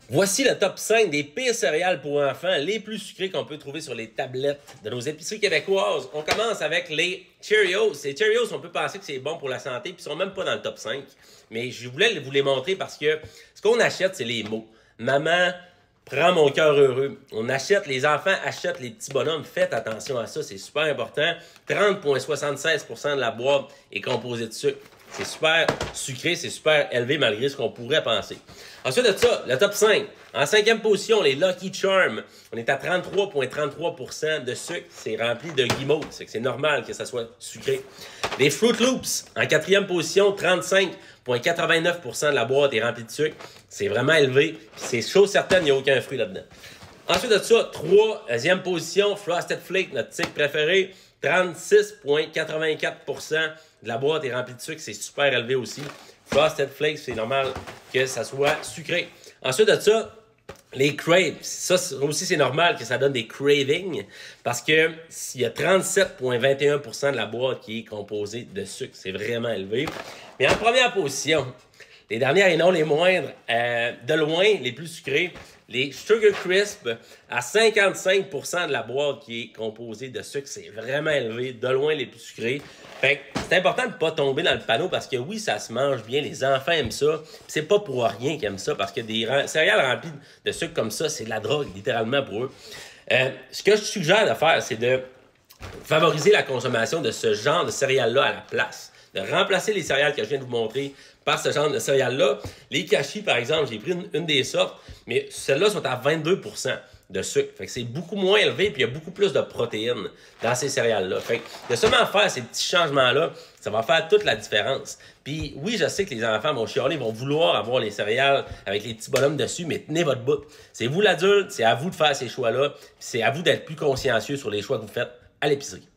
Voici le top 5 des pires céréales pour enfants, les plus sucrés qu'on peut trouver sur les tablettes de nos épiceries québécoises. On commence avec les Cheerios. Les Cheerios, on peut penser que c'est bon pour la santé, puis ils sont même pas dans le top 5. Mais je voulais vous les montrer parce que ce qu'on achète, c'est les mots. Maman, prends mon cœur heureux. On achète, les enfants achètent les petits bonhommes. Faites attention à ça, c'est super important. 30,76% de la boîte est composée de sucre. C'est super sucré, c'est super élevé malgré ce qu'on pourrait penser. Ensuite de ça, le top 5. En cinquième position, les Lucky Charms. On est à 33,33% de sucre. C'est rempli de guimauve. C'est normal que ça soit sucré. Les Fruit Loops. En quatrième position, 35,89% de la boîte est remplie de sucre. C'est vraiment élevé. C'est chose certaine, il n'y a aucun fruit là-dedans. Ensuite de ça, troisième position, Frosted Flakes, notre sucre préféré. 36,84% de la boîte est remplie de sucre. C'est super élevé aussi. Frosted Flakes, c'est normal que ça soit sucré. Ensuite de ça, les crepes. Ça aussi, c'est normal que ça donne des cravings parce que s'il y a 37,21% de la boîte qui est composée de sucre, c'est vraiment élevé. Mais en première position, les dernières et non les moindres, de loin, les plus sucrés, les Sugar Crisp à 55% de la boîte qui est composée de sucre. C'est vraiment élevé, de loin les plus sucrés. Fait que c'est important de ne pas tomber dans le panneau parce que oui, ça se mange bien, les enfants aiment ça. C'est pas pour rien qu'ils aiment ça parce que des céréales remplies de sucre comme ça, c'est de la drogue, littéralement pour eux. Ce que je suggère de faire, c'est de favoriser la consommation de ce genre de céréales-là à la place. De remplacer les céréales que je viens de vous montrer par ce genre de céréales-là. Les cachis, par exemple, j'ai pris une des sortes, mais celles-là sont à 22% de sucre. Fait que c'est beaucoup moins élevé, puis il y a beaucoup plus de protéines dans ces céréales-là. Fait que de seulement faire ces petits changements-là, ça va faire toute la différence. Puis oui, je sais que les enfants vont chialer, vont vouloir avoir les céréales avec les petits bonhommes dessus, mais tenez votre bout. C'est vous l'adulte, c'est à vous de faire ces choix-là, puis c'est à vous d'être plus consciencieux sur les choix que vous faites à l'épicerie.